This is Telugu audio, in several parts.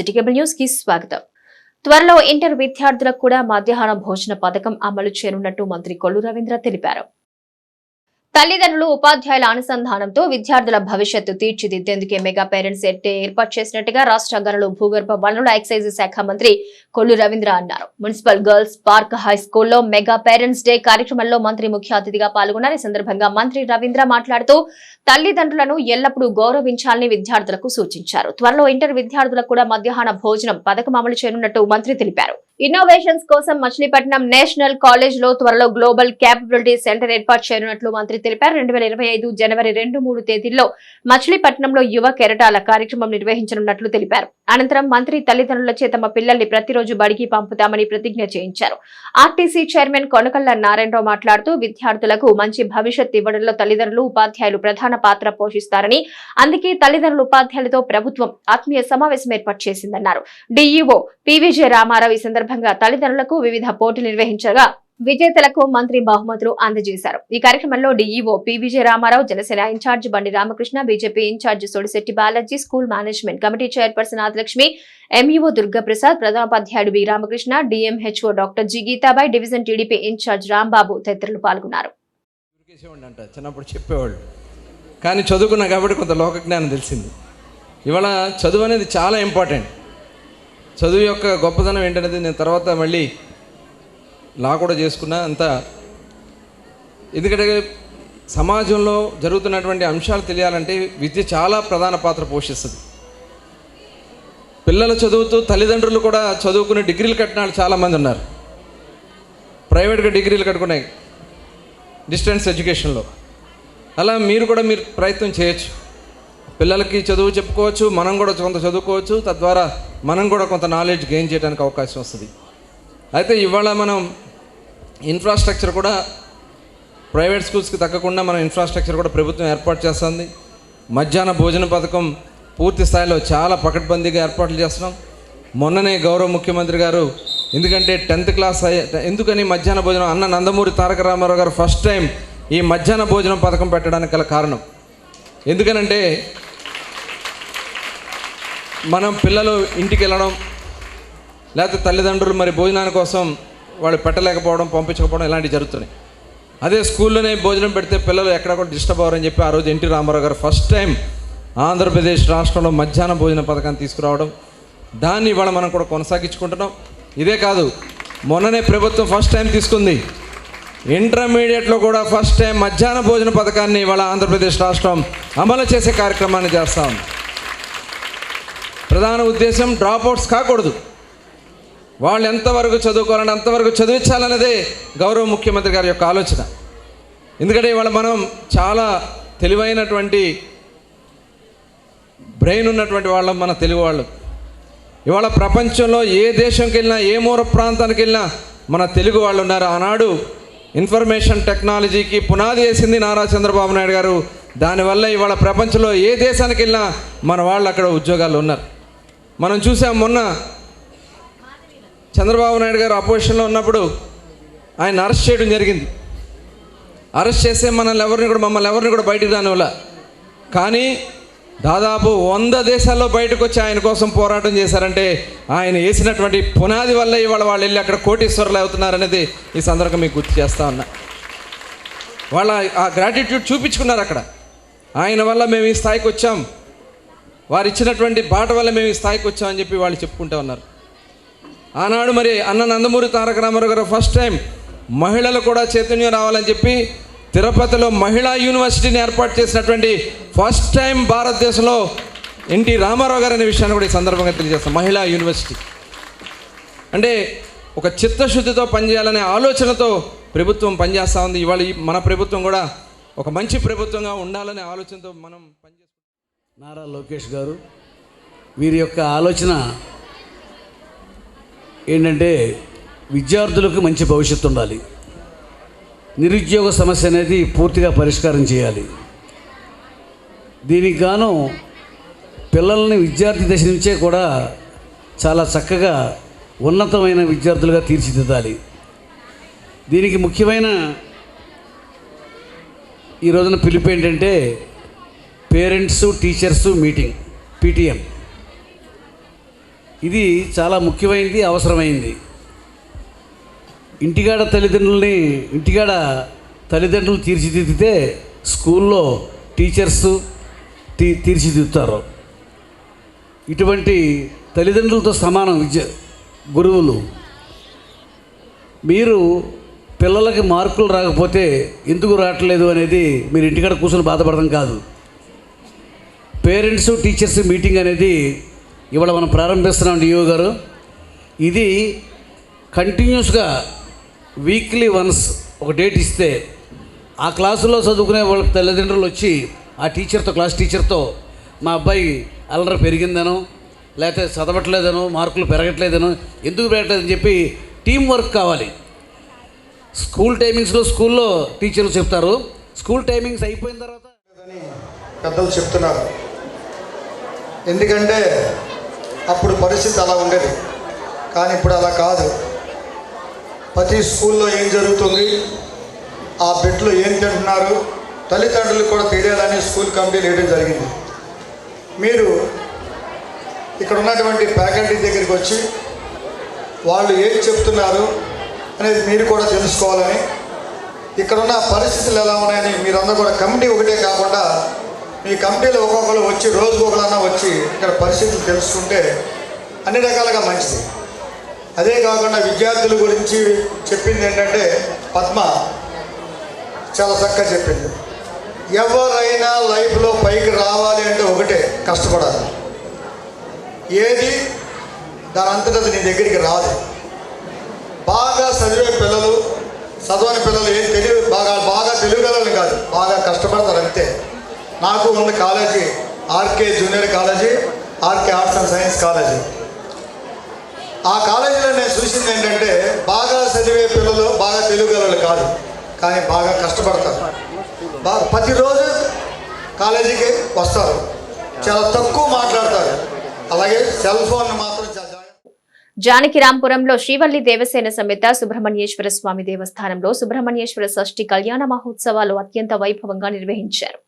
సిటీ కేబుల్ న్యూస్ కి స్వాగతం. త్వరలో ఇంటర్ విద్యార్థులకు కూడా మధ్యాహ్న భోజన పథకం అమలు చేయనున్నట్టు మంత్రి కొల్లు రవీంద్ర తెలిపారు. తల్లిదండ్రులు ఉపాధ్యాయుల అనుసంధానంతో విద్యార్థుల భవిష్యత్తు తీర్చిదిద్దేందుకే మెగా పేరెంట్స్ డే ఏర్పాటు చేసినట్టుగా రాష్ట్ర గనులు భూగర్భ వనరుల ఎక్సైజ్ శాఖ మంత్రి కొల్లు రవీంద్ర అన్నారు. మున్సిపల్ గర్ల్స్ పార్క్ హై స్కూల్లో మెగా పేరెంట్స్ డే కార్యక్రమంలో మంత్రి ముఖ్య అతిథిగా పాల్గొన్నారు. ఈ సందర్భంగా మంత్రి రవీంద్ర మాట్లాడుతూ తల్లిదండ్రులను ఎల్లప్పుడూ గౌరవించాలని విద్యార్థులకు సూచించారు. త్వరలో ఇంటర్ విద్యార్థులకు కూడా మధ్యాహ్న భోజనం పథకం అమలు చేయనున్నట్టు మంత్రి తెలిపారు. ఇన్నోవేషన్స్ కోసం మచిలీపట్నం నేషనల్ కాలేజ్ లో త్వరలో గ్లోబల్ క్యాపబిలిటీ సెంటర్ ఏర్పాటు చేయనున్నట్లు మంత్రి తెలిపారు. 2025 జనవరి 2-3 తేదీల్లో మచిలీపట్నంలో యువ కెరటాల కార్యక్రమం నిర్వహించనున్నట్లు తెలిపారు. అనంతరం మంత్రి తల్లిదండ్రులచే తమ పిల్లల్ని ప్రతిరోజు బడికి పంపుతామని ప్రతిజ్ఞ చేయించారు. ఆర్టీసీ చైర్మన్ కొనకళ్ల నారాయణరావు మాట్లాడుతూ విద్యార్థులకు మంచి భవిష్యత్ ఇవ్వడంలో తల్లిదండ్రులు ఉపాధ్యాయులు ప్రధాన పాత్ర పోషిస్తారని, అందుకే తల్లిదండ్రులు ఉపాధ్యాయులతో ప్రభుత్వం ఆత్మీయ సమావేశం ఏర్పాటు చేసిందన్నారు. డీఈఓ పీవీజే రామారావు ఈ సందర్భంగా తల్లిదండ్రులకు వివిధ పోటీలు నిర్వహించగా విజేతలకు మంత్రి బహుమతులు అందజేశారు. ఈ కార్యక్రమంలో DEO PVJ Ramarao, Janasena incharge Bandi Ramakrishna, BJP incharge Sodisetti Balaji, school management committee chairperson Adilakshmi, MEO Durgaprasad, ప్రధానోపాధ్యాయుడు B Ramakrishna, DMHO doctor G Geethabai, division TDP incharge Rambabu తదితరులు పాల్గొన్నారు. చిన్నప్పుడు చెప్పేవాళ్ళు, కానీ చదువుకున్నా కాబట్టి కొంత లోక జ్ఞానం తెలిసింది. ఇవాళ చదువు అనేది చాలా ఇంపార్టెంట్. చదువు యొక్క గొప్పదనం ఏంటనేది నేను తర్వాత మళ్ళీ లా కూడా చేసుకున్నా అంతా. ఎందుకంటే సమాజంలో జరుగుతున్నటువంటి అంశాలు తెలియాలంటే విద్య చాలా ప్రధాన పాత్ర పోషిస్తుంది. పిల్లలు చదువుతూ తల్లిదండ్రులు కూడా చదువుకుని డిగ్రీలు కట్టిన వాళ్ళు చాలామంది ఉన్నారు. ప్రైవేట్గా డిగ్రీలు కట్టుకున్నాయి డిస్టెన్స్ ఎడ్యుకేషన్లో. అలా మీరు ప్రయత్నం చేయొచ్చు. పిల్లలకి చదువు చెప్పుకోవచ్చు, మనం కూడా కొంత చదువుకోవచ్చు. తద్వారా మనం కూడా కొంత నాలెడ్జ్ గెయిన్ చేయడానికి అవకాశం వస్తుంది. అయితే ఇవాళ మనం ఇన్ఫ్రాస్ట్రక్చర్ కూడా ప్రైవేట్ స్కూల్స్కి తగ్గకుండా మనం ఇన్ఫ్రాస్ట్రక్చర్ కూడా ప్రభుత్వం ఏర్పాటు చేస్తుంది. మధ్యాహ్న భోజన పథకం పూర్తి స్థాయిలో చాలా పకడ్బందీగా ఏర్పాట్లు చేస్తున్నాం. మొన్ననే గౌరవ ముఖ్యమంత్రి గారు, ఎందుకంటే 10th క్లాస్ ఎందుకని మధ్యాహ్న భోజనం అన్న నందమూరి తారక రామారావు గారు ఫస్ట్ టైం ఈ మధ్యాహ్న భోజనం పథకం పెట్టడానికి గల కారణం ఎందుకనంటే, మనం పిల్లలు ఇంటికి వెళ్ళడం లేకపోతే తల్లిదండ్రులు మరి భోజనాని కోసం వాళ్ళు పెట్టలేకపోవడం, పంపించకపోవడం ఇలాంటివి జరుగుతున్నాయి. అదే స్కూల్లోనే భోజనం పెడితే పిల్లలు ఎక్కడ కూడా డిస్టర్బ్ అవ్వరని చెప్పి ఆ రోజు ఎన్టీ రామారావు గారు ఫస్ట్ టైం ఆంధ్రప్రదేశ్ రాష్ట్రంలో మధ్యాహ్న భోజన పథకాన్ని తీసుకురావడం, దాన్ని ఇవాళ మనం కూడా కొనసాగించుకుంటున్నాం. ఇదే కాదు, మొన్ననే ప్రభుత్వం ఫస్ట్ టైం తీసుకుంది. ఇంటర్మీడియట్లో కూడా ఫస్ట్ టైం మధ్యాహ్న భోజన పథకాన్ని ఇవాళ ఆంధ్రప్రదేశ్ రాష్ట్రం అమలు చేసే కార్యక్రమాన్ని చేస్తూ ఉంది. ప్రధాన ఉద్దేశం డ్రాప్అవుట్స్ కాకూడదు. వాళ్ళు ఎంతవరకు చదువుకోవాలంటే అంతవరకు చదివించాలన్నదే గౌరవ ముఖ్యమంత్రి గారి యొక్క ఆలోచన. ఎందుకంటే ఇవాళ మనం చాలా తెలివైనటువంటి బ్రెయిన్ ఉన్నటువంటి వాళ్ళం మన తెలుగు వాళ్ళు. ఇవాళ ప్రపంచంలో ఏ దేశంకి వెళ్ళినా, ఏ మూల ప్రాంతానికి వెళ్ళినా మన తెలుగు వాళ్ళు ఉన్నారు. ఆనాడు ఇన్ఫర్మేషన్ టెక్నాలజీకి పునాది వేసింది నారా చంద్రబాబు నాయుడు గారు. దానివల్ల ఇవాళ ప్రపంచంలో ఏ దేశానికి వెళ్ళినా మన వాళ్ళు అక్కడ ఉద్యోగాలు ఉన్నారు. మనం చూసాం, మొన్న చంద్రబాబు నాయుడు గారు అపోజిషన్లో ఉన్నప్పుడు ఆయన అరెస్ట్ చేయడం జరిగింది. అరెస్ట్ చేస్తే మమ్మల్ని ఎవరిని కూడా బయటికి రానివ్వలే. కానీ దాదాపు 100 దేశాల్లో బయటకు వచ్చి ఆయన కోసం పోరాటం చేశారంటే ఆయన వేసినటువంటి పునాది వల్ల ఇవాళ వాళ్ళు వెళ్ళి అక్కడ కోటీశ్వరులు అవుతున్నారనేది ఈ సందర్భంగా మీకు గుర్తు చేస్తూ ఉన్నా. వాళ్ళ ఆ గ్రాటిట్యూడ్ చూపించుకున్నారు అక్కడ. ఆయన వల్ల మేము ఈ స్థాయికి వచ్చాం, వారు ఇచ్చినటువంటి బాట వల్ల మేము ఈ స్థాయికి వచ్చామని చెప్పి వాళ్ళు చెప్పుకుంటూ ఉన్నారు. ఆనాడు మరి అన్న నందమూరి తారక రామారావు గారు ఫస్ట్ టైం మహిళలు కూడా చైతన్యం రావాలని చెప్పి తిరుపతిలో మహిళా యూనివర్సిటీని ఏర్పాటు చేసినటువంటి ఫస్ట్ టైం భారతదేశంలో ఎన్టీ రామారావు గారు అనే విషయాన్ని కూడా ఈ సందర్భంగా తెలియజేస్తాం. మహిళా యూనివర్సిటీ అంటే ఒక చిత్తశుద్ధితో పనిచేయాలనే ఆలోచనతో ప్రభుత్వం పనిచేస్తూ ఉంది. ఇవాళ మన ప్రభుత్వం కూడా ఒక మంచి ప్రభుత్వంగా ఉండాలనే ఆలోచనతో మనం పనిచేస్తాం. నారా లోకేష్ గారు వీరి యొక్క ఆలోచన ఏంటంటే విద్యార్థులకు మంచి భవిష్యత్తు ఉండాలి, నిరుద్యోగ సమస్య అనేది పూర్తిగా పరిష్కారం చేయాలి. దీనికి గాను పిల్లల్ని విద్యార్థి దశ నుంచే కూడా చాలా చక్కగా ఉన్నతమైన విద్యార్థులుగా తీర్చిదిద్దాలి. దీనికి ముఖ్యమైన ఈ రోజున పిలుపు ఏంటంటే పేరెంట్స్ టీచర్స్ మీటింగ్, PTM. ఇది చాలా ముఖ్యమైనది, అవసరమైంది. ఇంటికాడ తల్లిదండ్రులు తీర్చిదిద్దితే స్కూల్లో టీచర్స్ తీర్చిదిద్దుతారు. ఇటువంటి తల్లిదండ్రులతో సమానం గురువులు. మీరు పిల్లలకి మార్కులు రాకపోతే ఎందుకు రావట్లేదు అనేది మీరు ఇంటికాడ కూర్చొని బాధపడడం కాదు. పేరెంట్స్ టీచర్స్ మీటింగ్ అనేది ఇవాళ మనం ప్రారంభిస్తున్నాం డిఓ గారు. ఇది కంటిన్యూస్గా వీక్లీ వన్స్ ఒక డేట్ ఇస్తే ఆ క్లాసులో చదువుకునే వాళ్ళ తల్లిదండ్రులు వచ్చి ఆ క్లాస్ టీచర్తో మా అబ్బాయి అల్లరి పెరిగిందనో లేకపోతే చదవట్లేదనో మార్కులు పెరగట్లేదనో ఎందుకు పెరగట్లేదని చెప్పి టీం వర్క్ కావాలి. స్కూల్ టైమింగ్స్లో స్కూల్లో టీచర్లు చెప్తారు, స్కూల్ టైమింగ్స్ అయిపోయిన తర్వాత పెద్దలు చెప్తున్నారు. ఎందుకంటే అప్పుడు పరిస్థితి అలా ఉండేది, కానీ ఇప్పుడు అలా కాదు. ప్రతి స్కూల్లో ఏం జరుగుతుంది, ఆ బిడ్డలు ఏం తింటున్నారు, తల్లిదండ్రులకు కూడా తెలియాలని స్కూల్ కమిటీలు వేయడం జరిగింది. మీరు ఇక్కడ ఉన్నటువంటి ఫ్యాకల్టీ దగ్గరికి వచ్చి వాళ్ళు ఏం చెప్తున్నారు అనేది మీరు కూడా తెలుసుకోవాలని, ఇక్కడ ఉన్న పరిస్థితులు ఎలా ఉన్నాయని మీరందరూ కూడా కమిటీ ఒకటే కాకుండా మీ కమిటీలో ఒక్కొక్కరు వచ్చి రోజుకు ఒకరన్నా వచ్చి ఇక్కడ పరిస్థితులు తెలుసుకుంటే అన్ని రకాలుగా మంచిది. అదే కాకుండా విద్యార్థుల గురించి చెప్పింది ఏంటంటే పద్మ చాలా చక్కగా చెప్పింది. ఎవరైనా లైఫ్లో పైకి రావాలి అంటే ఒకటే, కష్టపడాలి. ఏది దాని అంతటా నీ దగ్గరికి రాదు. బాగా చదివే పిల్లలు, చదవని పిల్లలు ఏం బాగా తెలియగలని కాదు, బాగా కష్టపడతారు అంతే. నాకు ఉన్న college RK junior college, RK arts and science college. ఆ కాలేజీలో నేను చూసింది ఏంటంటే బాగా చదివే పిల్లలు బాగా తెలియగలరు కాదు, కానీ బాగా కష్టపడతారు. ప్రతిరోజు కాలేజీకి వస్తారు, చాలా తక్కువ మాట్లాడతారు. అలాగే సెల్ ఫోన్ మాత్రం జానకిరాంపురంలో శ్రీవల్లి దేవసేన సమేత సుబ్రహ్మణ్యేశ్వర స్వామి దేవస్థానంలో సుబ్రహ్మణ్యేశ్వర షష్ఠి కళ్యాణ మహోత్సవాలు అత్యంత వైభవంగా నిర్వహించారు.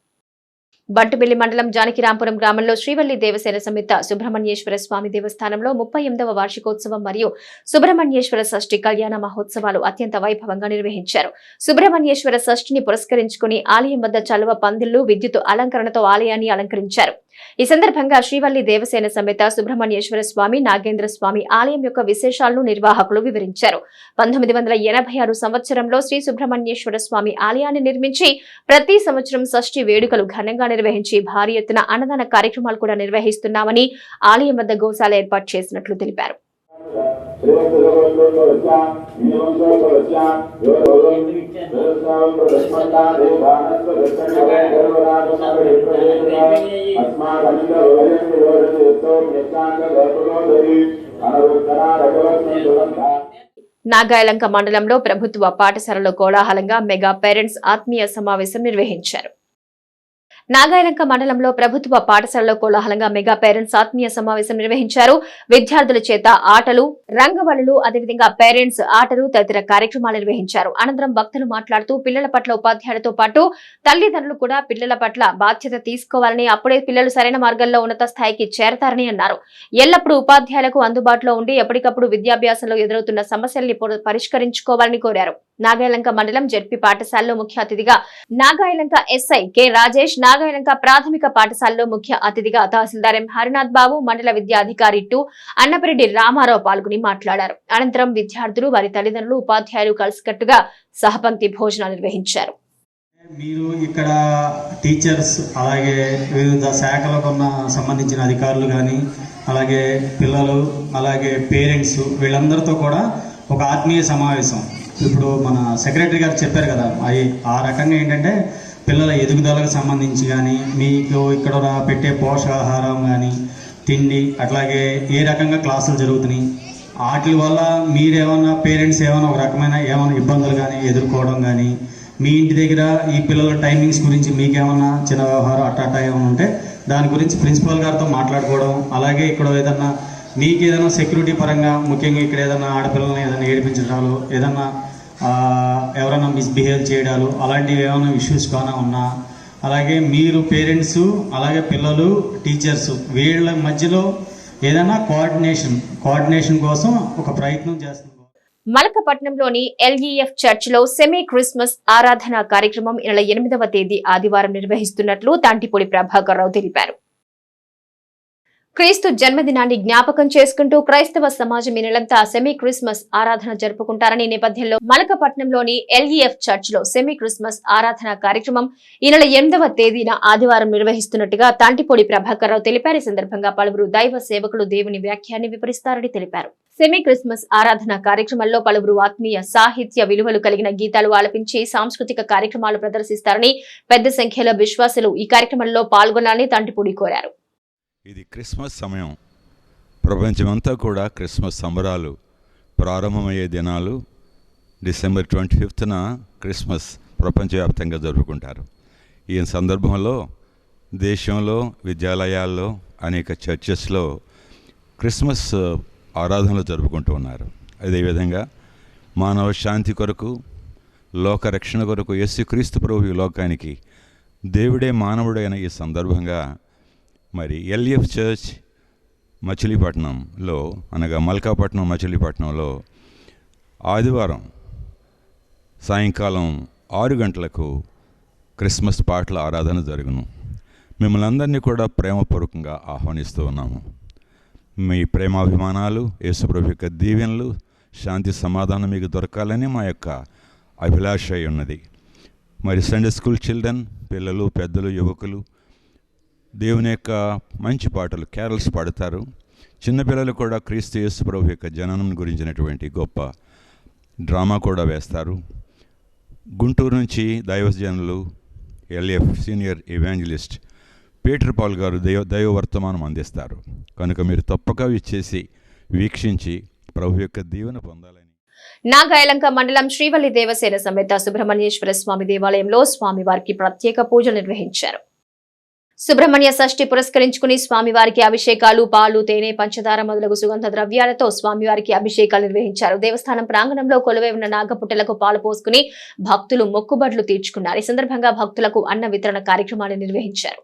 బంటుబిల్లి మండలం జానకిరాంపురం గ్రామంలో శ్రీవల్లి దేవసేన సమేత సుబ్రహ్మణ్యేశ్వర స్వామి దేవస్థానంలో 38వ వార్షికోత్సవం మరియు సుబ్రహ్మణ్యేశ్వర షష్ఠి కళ్యాణ మహోత్సవాలు అత్యంత వైభవంగా నిర్వహించారు. సుబ్రహ్మణ్యేశ్వర షష్ఠిని పురస్కరించుకుని ఆలయం వద్ద చలువ పందిళ్లు, విద్యుత్ అలంకరణతో ఆలయాన్ని అలంకరించారు. ఈ సందర్భంగా శ్రీవల్లి దేవసేన సమేత సుబ్రహ్మణ్యేశ్వర స్వామి, నాగేంద్ర స్వామి ఆలయం యొక్క విశేషాలను నిర్వాహకులు వివరించారు. 1986 సంవత్సరంలో శ్రీ సుబ్రహ్మణ్యేశ్వర స్వామి ఆలయాన్ని నిర్మించి ప్రతి సంవత్సరం షష్ఠి వేడుకలు ఘనంగా నిర్వహించి భారీ ఎత్తున అన్నదాన కార్యక్రమాలు కూడా నిర్వహిస్తున్నామని ఆలయం వద్ద గోశాల ఏర్పాటు చేసినట్లు తెలిపారు. నాగాయలంక మండలంలో ప్రభుత్వ పాఠశాలలో కోలాహలంగా మెగా పేరెంట్స్ ఆత్మీయ సమావేశం నిర్వహించారు. నాగాయలంక మండలంలో ప్రభుత్వ పాఠశాలలో కోలాహలంగా మెగా పేరెంట్స్ ఆత్మీయ సమావేశం నిర్వహించారు. విద్యార్థుల చేత ఆటలు, రంగవల్లులు, అదేవిధంగా పేరెంట్స్ ఆటలు తదితర కార్యక్రమాలు నిర్వహించారు. అనంతరం భక్తులు మాట్లాడుతూ పిల్లల పట్ల ఉపాధ్యాయులతో పాటు తల్లిదండ్రులు కూడా పిల్లల పట్ల బాధ్యత తీసుకోవాలని, అప్పుడే పిల్లలు సరైన మార్గంలో ఉన్నత స్థాయికి చేరతారని అన్నారు. ఎల్లప్పుడూ ఉపాధ్యాయులకు అందుబాటులో ఉండి ఎప్పటికప్పుడు విద్యాభ్యాసంలో ఎదురవుతున్న సమస్యల్ని పరిష్కరించుకోవాలని కోరారు. నాగాయలంక మండలం జెడ్పీ పాఠశాలలో ముఖ్య అతిథిగా నాగాయలంక ఎస్ఐ కె రాజేష్, నాగాయలంక ప్రాథమిక పాఠశాలలో ముఖ్య అతిథిగా తహసీల్దార్ ఎం హరినాథ్ బాబు, మండల విద్యాధికారి టు అన్నపరెడ్డి రామారావు పాల్గొని మాట్లాడారు. అనంతరం విద్యార్థులు, వారి తల్లిదండ్రులు, ఉపాధ్యాయులు కలిసికట్టుగా సహపంక్తి భోజనాలు నిర్వహించారు. మీరు ఇక్కడ టీచర్స్, అలాగే వివిధ శాఖలకు సంబంధించిన అధికారులు కానీ, అలాగే పిల్లలు, అలాగే పేరెంట్స్, వీళ్ళందరితో కూడా ఒక ఆత్మీయ సమావేశం. ఇప్పుడు మన సెక్రటరీ గారు చెప్పారు కదా, ఆ రకంగా ఏంటంటే పిల్లల ఎదుగుదలకు సంబంధించి కానీ, మీకు ఇక్కడ పెట్టే పోషకాహారం కానీ, తిండి, అట్లాగే ఏ రకంగా క్లాసులు జరుగుతున్నాయి, వాటి వల్ల మీరేమన్నా పేరెంట్స్ ఏమైనా ఒక రకమైన ఏమైనా ఇబ్బందులు కానీ ఎదుర్కోవడం కానీ, మీ ఇంటి దగ్గర ఈ పిల్లల టైమింగ్స్ గురించి మీకేమన్నా చిన్న వ్యవహారం అట్ట ఏమైనా ఉంటే దాని గురించి ప్రిన్సిపల్ గారితో మాట్లాడుకోవడం, అలాగే ఇక్కడ ఏదన్నా మీకు ఏదైనా సెక్యూరిటీ పరంగా, ముఖ్యంగా ఇక్కడ ఏదైనా ఆడపిల్లల్ని ఏదైనా ఏడిపించడాలు, ఏదన్నా ఎవరైనా మిస్బిహేవ్ చేయడాలు, అలాంటివి ఏమైనా ఇష్యూస్ కానీ ఉన్నా, అలాగే మీరు పేరెంట్స్, అలాగే పిల్లలు, టీచర్స్, వీళ్ళ మధ్యలో ఏదైనా కోఆర్డినేషన్ కోసం ఒక ప్రయత్నం చేస్తున్నాం. మలకపట్నంలోని ఎల్ఈఎఫ్ చర్చిలో సెమీ క్రిస్మస్ ఆరాధన కార్యక్రమం ఈ నెల 8వ తేదీ ఆదివారం నిర్వహిస్తున్నట్లు తాంటిపూడి ప్రభాకర్ రావు తెలిపారు. క్రీస్తు జన్మదినాన్ని జ్ఞాపకం చేసుకుంటూ క్రైస్తవ సమాజం ఈ నెలంతా సెమీ క్రిస్మస్ ఆరాధన జరుపుకుంటారని నేపథ్యంలో మలకపట్నంలోని ఎల్ఈఎఫ్ చర్చిలో సెమీ క్రిస్మస్ ఆరాధన కార్యక్రమం ఈ నెల 8వ తేదీన ఆదివారం నిర్వహిస్తున్నట్టుగా తాంటిపూడి ప్రభాకర్ రావు తెలిపారు. ఈ సందర్భంగా పలువురు దైవ సేవకులు దేవుని వ్యాఖ్యాన్ని వివరిస్తారని తెలిపారు. సెమీ క్రిస్మస్ ఆరాధన కార్యక్రమంలో పలువురు ఆత్మీయ సాహిత్య విలువలు కలిగిన గీతాలు ఆలపించి సాంస్కృతిక కార్యక్రమాలు ప్రదర్శిస్తారని, పెద్ద సంఖ్యలో విశ్వాసులు ఈ కార్యక్రమంలో పాల్గొనాలని తాంటిపూడి కోరారు. ఇది క్రిస్మస్ సమయం. ప్రపంచమంతా కూడా క్రిస్మస్ సంబరాలు ప్రారంభమయ్యే దినాలు. డిసెంబర్ 25న క్రిస్మస్ ప్రపంచవ్యాప్తంగా జరుపుకుంటారు. ఈ సందర్భంలో దేశంలో విద్యాలయాల్లో అనేక చర్చెస్లో క్రిస్మస్ ఆరాధనలు జరుపుకుంటూ ఉన్నారు. అదేవిధంగా మానవ శాంతి కొరకు, లోక రక్షణ కొరకు యేసుక్రీస్తు ప్రభు ఈ లోకానికి దేవుడే మానవుడైన ఈ సందర్భంగా మరి ఎల్ఈఎఫ్ చర్చ్ మచిలీపట్నంలో, అనగా మల్కాపట్నం మచిలీపట్నంలో ఆదివారం సాయంకాలం 6 గంటలకు క్రిస్మస్ పాటల ఆరాధన జరుగును. మిమ్మల్ని అందరినీ కూడా ప్రేమపూర్వకంగా ఆహ్వానిస్తూ ఉన్నాము. మీ ప్రేమాభిమానాలు, యేసుప్రభు యొక్క దీవెనలు, శాంతి సమాధానం మీకు దొరకాలని మా యొక్క అభిలాష ఉన్నది. మరి సండే స్కూల్ చిల్డ్రన్, పిల్లలు, పెద్దలు, యువకులు దేవుని యొక్క మంచి పాటలు, క్యారల్స్ పాడతారు. చిన్నపిల్లలు కూడా క్రీస్తు యేసు ప్రభు యొక్క జననం గురించినటువంటి గొప్ప డ్రామా కూడా వేస్తారు. గుంటూరు నుంచి దైవజనులు LF senior evangelist Peter Paul గారు దైవ వర్తమానం అందిస్తారు. కనుక మీరు తప్పక ఇచ్చేసి వీక్షించి ప్రభు యొక్క దీవెన పొందాలని. నాగాయలంక మండలం శ్రీవల్లి దేవసేన సమేత సుబ్రహ్మణ్యేశ్వర స్వామి దేవాలయంలో స్వామివారికి ప్రత్యేక పూజలు నిర్వహించారు. సుబ్రహ్మణ్య షష్ఠి పురస్కరించుకుని స్వామివారికి అభిషేకాలు, పాలు, తేనె, పంచదార మొదలగు సుగంధ ద్రవ్యాలతో స్వామివారికి అభిషేకాలు నిర్వహించారు. దేవస్థానం ప్రాంగణంలో కొలువై ఉన్న నాగపుట్టలకు పాలు పోసుకుని భక్తులు మొక్కుబడులు తీర్చుకున్నారు. ఈ సందర్భంగా భక్తులకు అన్న వితరణ కార్యక్రమాన్ని నిర్వహించారు.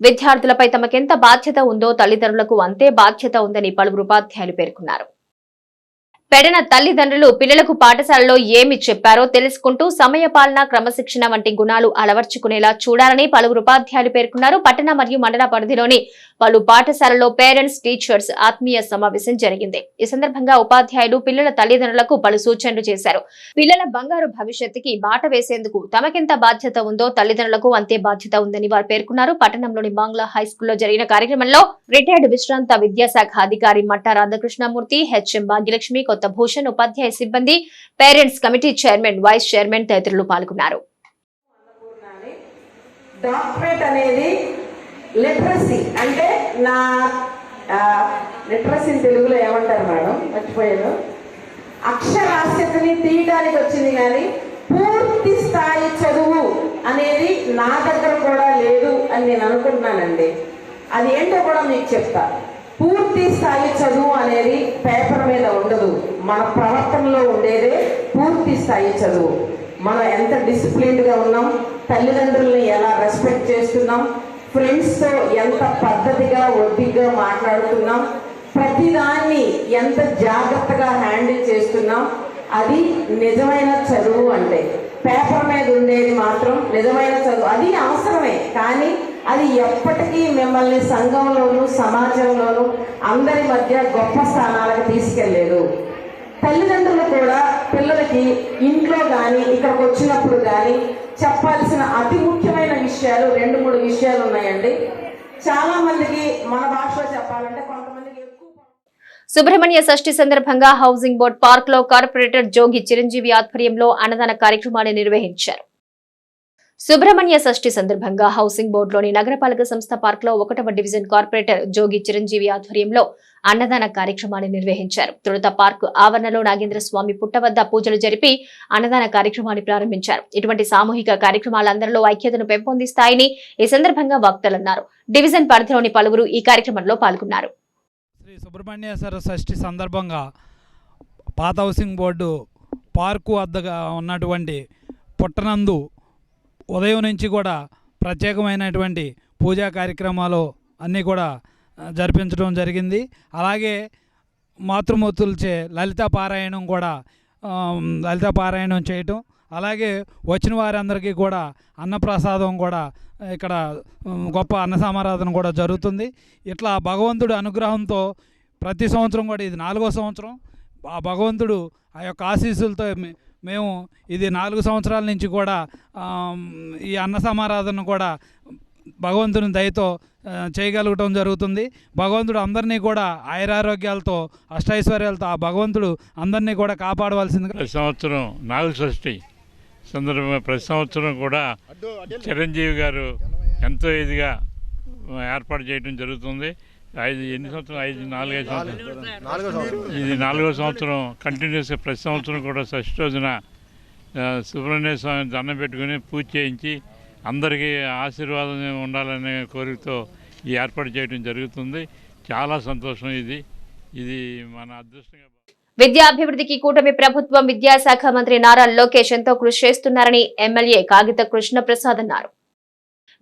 విద్యార్థులపై తమకెంత బాధ్యత ఉందో తల్లిదండ్రులకు అంతే బాధ్యత ఉందని పలువురు ఉపాధ్యాయులు పేర్కొన్నారు. పెడన తల్లిదండ్రులు పిల్లలకు పాఠశాలలో ఏమి చెప్పారో తెలుసుకుంటూ సమయపాలన, క్రమశిక్షణ వంటి గుణాలు అలవర్చుకునేలా చూడాలని పలువురు ఉపాధ్యాయులు పేర్కొన్నారు. పట్టణ మరియు మండల పరిధిలోని పలు పాఠశాలలో పేరెంట్స్, టీచర్స్ ఆత్మీయ సమావేశం జరిగింది. ఈ సందర్భంగా ఉపాధ్యాయులు పిల్లల తల్లిదండ్రులకు పలు సూచనలు చేశారు. పిల్లల బంగారు భవిష్యత్తుకి బాట వేసేందుకు తమకెంత బాధ్యత ఉందో తల్లిదండ్రులకు అంతే బాధ్యత ఉందని వారు పేర్కొన్నారు. పట్టణంలోని బాంగ్లా హై స్కూల్లో జరిగిన కార్యక్రమంలో రిటైర్డ్ విశ్రాంత విద్యాశాఖ అధికారి మట్టా రాధాకృష్ణమూర్తి, హెచ్ఎం భాగ్యలక్ష్మి, కొత్త భూషణ్, ఉపాధ్యాయ సిబ్బంది, parents committee chairman, vice chairman తదితరులు పాల్గొన్నారు. డాక్టరేట్ అనేది లిటరసీ అంటే నా లిటరసీ తెలుగులో ఏమంటారు మేడం, మర్చిపోయాను. అక్షరాస్యతని తీయడానికి వచ్చింది, కానీ పూర్తి స్థాయి చదువు అనేది నా దగ్గర కూడా లేదు అని నేను అనుకుంటున్నానండి. అది ఏంటో కూడా మీకు చెప్తా. పూర్తి స్థాయి చదువు అనేది పేపర్ మీద ఉండదు, మన ప్రవర్తనలో ఉండేదే పూర్తి స్థాయి చదువు. మనం ఎంత డిసిప్లిన్డ్గా ఉన్నాం, తల్లిదండ్రుల్ని ఎలా రెస్పెక్ట్ చేస్తున్నాం, ఫ్రెండ్స్తో ఎంత పద్ధతిగా ఒడ్డిగా మాట్లాడుతున్నాం, ప్రతిదాన్ని ఎంత జాగ్రత్తగా హ్యాండిల్ చేస్తున్నాం, అది నిజమైన చదువు. అంటే పేపర్ మీద ఉండేది మాత్రం నిజమైన చదువు. అది అవసరమే, కానీ అది ఎప్పటికీ మిమ్మల్ని సంఘంలోనూ సమాజంలోనూ అందరి మధ్య గొప్ప స్థానాలకు తీసుకెళ్లేదు. తల్లిదండ్రులు కూడా పిల్లలకి ఇంట్లో కానీ ఇక్కడికి వచ్చినప్పుడు కానీ చెప్పాల్సిన అతి ముఖ్యమైన విషయాలు 2-3 విషయాలు ఉన్నాయండి. చాలా మందికి మన భాషలో చెప్పాలంటే కొంతమందికి ఎక్కువ. సుబ్రహ్మణ్య షష్ఠి సందర్భంగా హౌసింగ్ బోర్డ్ పార్క్ లో కార్పొరేటర్ జోగి చిరంజీవి ఆధ్వర్యంలో అన్నదాన కార్యక్రమాన్ని నిర్వహించారు. సుబ్రహ్మణ్య షష్ఠి సందర్భంగా హౌసింగ్ బోర్డులోని నగరపాలక సంస్థ పార్క్ లో 1వ డివిజన్ కార్పొరేటర్ జోగి చిరంజీవి ఆధ్వర్యంలో అన్నదాన కార్యక్రమాన్ని నిర్వహించారు. తొలుత పార్క్ ఆవరణలో నాగేంద్ర స్వామి పుట్ట వద్ద పూజలు జరిపి అన్నదాన కార్యక్రమాన్ని ప్రారంభించారు. ఇటువంటి సామూహిక కార్యక్రమాలు అందరిలో ఐక్యతను పెంపొందిస్తాయని ఈ సందర్భంగా వక్తలన్నారు. డివిజన్ పరిధిలోని పలువురు ఈ కార్యక్రమంలో పాల్గొన్నారు. శ్రీ సుబ్రహ్మణ్యేశ్వర షష్ఠి సందర్భంగా పాత హౌసింగ్ బోర్డు పార్కు వద్దగా ఉన్నటువంటి పుట్టనందు ఉదయం నుంచి కూడా ప్రత్యేకమైనటువంటి పూజా కార్యక్రమాలు అన్నీ కూడా జరిపించడం జరిగింది. అలాగే మాతృమూర్తులచే లలితా పారాయణం చేయటం, అలాగే వచ్చిన వారందరికీ కూడా అన్నప్రసాదం కూడా ఇక్కడ గొప్ప అన్న సమారాధన కూడా జరుగుతుంది. ఇట్లా భగవంతుడి అనుగ్రహంతో ప్రతి సంవత్సరం కూడా ఇది 4వ సంవత్సరం. ఆ భగవంతుడు ఆ యొక్క ఆశీస్సులతో మేము ఇది 4 సంవత్సరాల నుంచి కూడా ఈ అన్న సమారాధన కూడా భగవంతుని దయతో చేయగలగటం జరుగుతుంది. భగవంతుడు అందరినీ కూడా ఆయురారోగ్యాలతో అష్టైశ్వర్యాలతో ఆ భగవంతుడు అందరినీ కూడా కాపాడవలసిందిగా. ప్రతి సంవత్సరం నాగుల షష్ఠి సందర్భంగా ప్రతి సంవత్సరం కూడా చిరంజీవి గారు ఎంతో ఇదిగా ఏర్పాటు చేయడం జరుగుతుంది. ఎన్ని సంవత్సరం? 4-5 సంవత్సరం. ఇది 4వ సంవత్సరం కంటిన్యూస్గా ప్రతి సంవత్సరం కూడా షష్ఠి రోజున సుబ్రహ్మణ్య స్వామి దండం పెట్టుకుని పూజ చేయించి అందరికీ ఆశీర్వాదం ఉండాలనే కోరికతో ఈ ఏర్పాటు చేయడం జరుగుతుంది. చాలా సంతోషం. ఇది మన అదృష్టంగా. విద్యాభివృద్ధికి కూటమి ప్రభుత్వం విద్యాశాఖ మంత్రి నారా లోకేష్ ఎంతో కృషి చేస్తున్నారని ఎమ్మెల్యే కాగిత కృష్ణప్రసాద్ అన్నారు.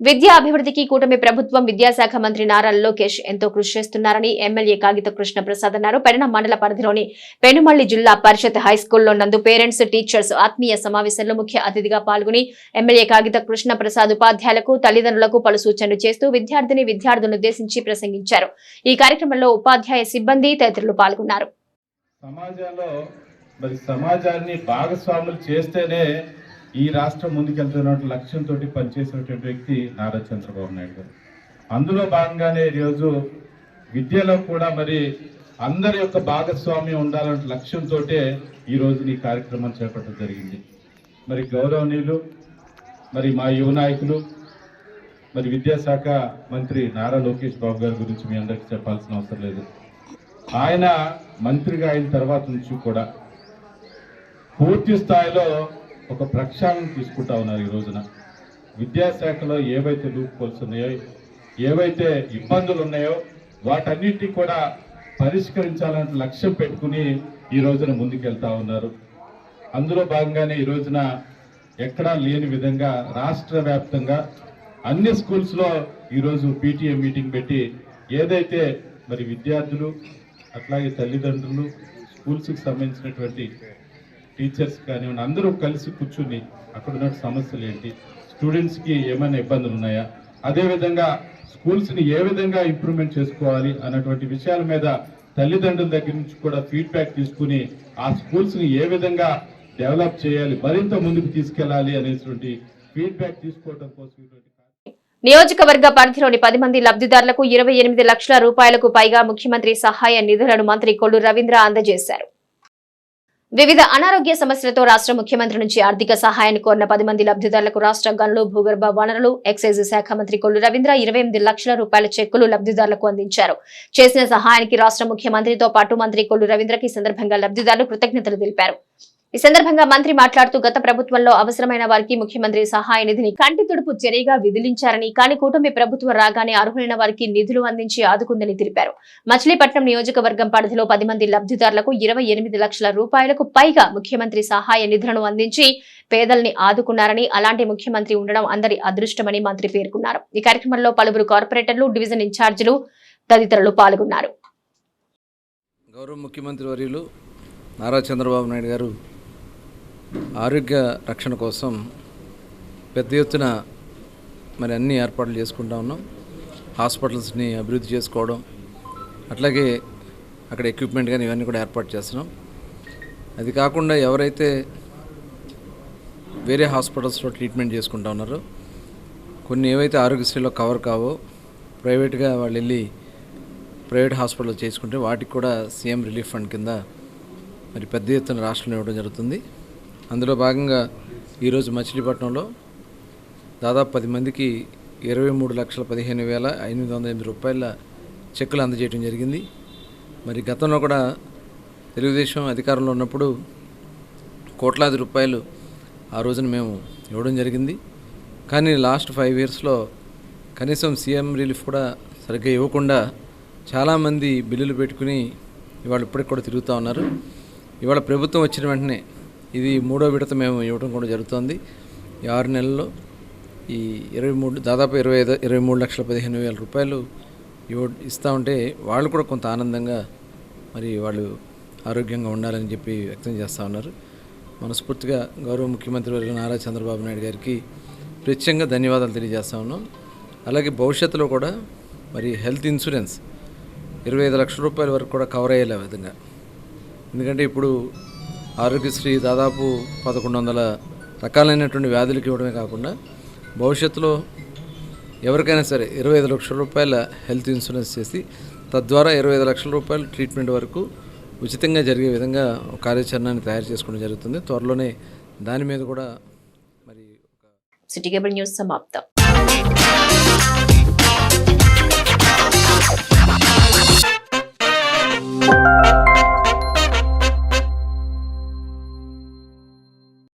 విద్యా అభివృద్ధికి కూటమి ప్రభుత్వం విద్యాశాఖ మంత్రి నారా లోకేష్ ఎంతో కృషి చేస్తున్నారని ఎమ్మెల్యే కాగిత కృష్ణప్రసాద్ అన్నారు. పెడన మండల పరిధిలోని పెనుమల్లి జిల్లా పరిషత్ హైస్కూల్లో నందు పేరెంట్స్ టీచర్స్ ఆత్మీయ సమావేశంలో ముఖ్య అతిథిగా పాల్గొని ఎమ్మెల్యే కాగిత కృష్ణప్రసాద్ ఉపాధ్యాయులకు తల్లిదండ్రులకు పలు సూచనలు చేస్తూ విద్యార్థులను ఉద్దేశించి ప్రసంగించారు. ఈ కార్యక్రమంలో ఉపాధ్యాయ సిబ్బంది తదితరులు పాల్గొన్నారు. సమాజాన్ని భాగస్వాములు చేస్తేనే ఈ రాష్ట్రం ముందుకెళ్తున్న లక్ష్యంతో పనిచేసినటువంటి వ్యక్తి నారా చంద్రబాబు నాయుడు గారు. అందులో భాగంగానే ఈరోజు విద్యలో కూడా అందరి యొక్క భాగస్వామ్యం ఉండాలనే లక్ష్యంతో ఈ రోజు ఈ కార్యక్రమం చేపట్టడం జరిగింది. గౌరవనీయులు మా యువ నాయకులు విద్యాశాఖ మంత్రి నారా లోకేష్ బాబు గారి గురించి మీ అందరికీ చెప్పాల్సిన అవసరం లేదు. ఆయన మంత్రిగా అయిన తర్వాత నుంచి కూడా పూర్తి స్థాయిలో ఒక ప్రక్షాళన తీసుకుంటా ఉన్నారు. ఈ రోజున విద్యాశాఖలో ఏవైతే లూప్ హోల్స్ ఉన్నాయో, ఏవైతే ఇబ్బందులు ఉన్నాయో వాటన్నిటినీ కూడా పరిష్కరించాలనే లక్ష్యం పెట్టుకుని ఈ రోజున ముందుకెళ్తా ఉన్నారు. అందులో భాగంగానే ఈ రోజున ఎక్కడా లేని విధంగా రాష్ట్ర వ్యాప్తంగా అన్ని స్కూల్స్లో ఈరోజు పీటీఏ మీటింగ్ పెట్టి ఏదైతే విద్యార్థులు అట్లాగే తల్లిదండ్రులు స్కూల్స్కి సంబంధించినటువంటి టీచర్స్ కానివ్వండి అందరూ కలిసి కూర్చుని అక్కడ ఉన్న సమస్యలు ఏంటి, స్టూడెంట్స్కి ఏమైనా ఇబ్బందులు ఉన్నాయా, అదేవిధంగా స్కూల్స్ని ఏ విధంగా ఇంప్రూవ్మెంట్ చేసుకోవాలి అన్నటువంటి విషయాల మీద తల్లిదండ్రుల దగ్గర నుంచి కూడా ఫీడ్బ్యాక్ తీసుకుని ఆ స్కూల్స్ని ఏ విధంగా డెవలప్ చేయాలి, మరింత ముందుకు తీసుకెళ్లాలి అనేటువంటి ఫీడ్బ్యాక్ తీసుకోవడం కోసం నియోజకవర్గ పరిధిలోని 10 మంది లబ్ధిదారులకు 28 లక్షల రూపాయలకు పైగా ముఖ్యమంత్రి సహాయ నిధులను మంత్రి కొల్లు రవీంద్ర అందజేశారు. వివిధ అనారోగ్య సమస్యలతో రాష్ట్ర ముఖ్యమంత్రి నుంచి ఆర్థిక సహాయాన్ని కోరిన 10 మంది లబ్ధిదారులకు రాష్ట్ర గనులు, భూగర్భ వనరులు, ఎక్సైజ్ శాఖ మంత్రి కొల్లు రవీంద్ర 28 లక్షల రూపాయల చెక్కులు లబ్ధిదారులకు అందించారు. చేసిన సహాయానికి రాష్ట్ర ముఖ్యమంత్రితో పాటు మంత్రి కొల్లు రవీంద్రకి ఈ సందర్భంగా లబ్ధిదారులు కృతజ్ఞతలు తెలిపారు. ఈ సందర్భంగా మంత్రి మాట్లాడుతూ గత ప్రభుత్వంలో అవసరమైన వారికి ముఖ్యమంత్రి సహాయ నిధిని కంటి తుడుపు చర్యగా విధులించారని, కానీ కూటమి ప్రభుత్వం రాగానే అర్హులైన వారికి నిధులు అందించి ఆదుకుందని తెలిపారు. మచిలీపట్నం నియోజకవర్గం పరిధిలో 10 మంది లబ్ధిదారులకు 28 లక్షల రూపాయలకు పైగా ముఖ్యమంత్రి సహాయ నిధులను అందించి పేదల్ని ఆదుకున్నారని, అలాంటి ముఖ్యమంత్రి ఉండడం అందరి అదృష్టమని మంత్రి పేర్కొన్నారు. ఈ కార్యక్రమంలో పలువురు కార్పొరేటర్లు, డివిజన్ ఇన్ఛార్జీలు తదితరులు పాల్గొన్నారు. గౌరవ ముఖ్యమంత్రి వర్యులు నారా చంద్రబాబు నాయుడు గారు ఆరోగ్య రక్షణ కోసం పెద్ద ఎత్తున అన్ని ఏర్పాట్లు చేసుకుంటా ఉన్నాం. హాస్పిటల్స్ని అభివృద్ధి చేసుకోవడం, అట్లాగే అక్కడ ఎక్విప్మెంట్ కానీ ఇవన్నీ కూడా ఏర్పాటు చేస్తున్నాం. అది కాకుండా ఎవరైతే వేరే హాస్పిటల్స్లో ట్రీట్మెంట్ చేసుకుంటా ఉన్నారో, కొన్ని ఏవైతే ఆరోగ్యశ్రీలో కవర్ కావో ప్రైవేట్గా వాళ్ళు వెళ్ళి ప్రైవేట్ హాస్పిటల్లో చేసుకుంటే వాటికి కూడా సీఎం రిలీఫ్ ఫండ్ కింద పెద్ద ఎత్తున రాష్ట్రంలో ఇవ్వడం జరుగుతుంది. అందులో భాగంగా ఈరోజు మచిలీపట్నంలో దాదాపు 10 మందికి 23,15,508 రూపాయల చెక్కులు అందజేయడం జరిగింది. గతంలో కూడా తెలుగుదేశం అధికారంలో ఉన్నప్పుడు కోట్లాది రూపాయలు ఆ రోజున మేము ఇవ్వడం జరిగింది. కానీ లాస్ట్ 5 ఇయర్స్లో కనీసం సీఎం రిలీఫ్ కూడా సరిగ్గా ఇవ్వకుండా చాలామంది బిల్లులు పెట్టుకుని ఇవాళ ఇప్పటికి కూడా తిరుగుతూ ఉన్నారు. ఇవాళ ప్రభుత్వం వచ్చిన వెంటనే ఇది 3వ విడత మేము ఇవ్వడం కూడా జరుగుతుంది. ఈ 6 నెలల్లో ఈ దాదాపు 23,15,000 రూపాయలు ఇస్తూ ఉంటే వాళ్ళు కూడా కొంత ఆనందంగా మరి వాళ్ళు ఆరోగ్యంగా ఉండాలని చెప్పి వ్యక్తం చేస్తూ ఉన్నారు. మనస్ఫూర్తిగా గౌరవ ముఖ్యమంత్రి వర్యులు నారా చంద్రబాబు నాయుడు గారికి ప్రత్యేకంగా ధన్యవాదాలు తెలియజేస్తూ ఉన్నాం. అలాగే భవిష్యత్తులో కూడా మరి హెల్త్ ఇన్సూరెన్స్ 25 లక్షల రూపాయల వరకు కూడా కవర్ అయ్యేలా విధంగా, ఎందుకంటే ఇప్పుడు ఆరోగ్యశ్రీ దాదాపు 1100 రకాలైనటువంటి వ్యాధులకు ఇవ్వడమే కాకుండా భవిష్యత్తులో ఎవరికైనా సరే 25 లక్షల రూపాయల హెల్త్ ఇన్సూరెన్స్ చేసి తద్వారా 25 లక్షల రూపాయల ట్రీట్మెంట్ వరకు ఉచితంగా జరిగే విధంగా ఒక కార్యాచరణని తయారు చేసుకోవడం జరుగుతుంది. త్వరలోనే దాని మీద కూడా మరి సిటీ కేబుల్ న్యూస్ సమాప్తం.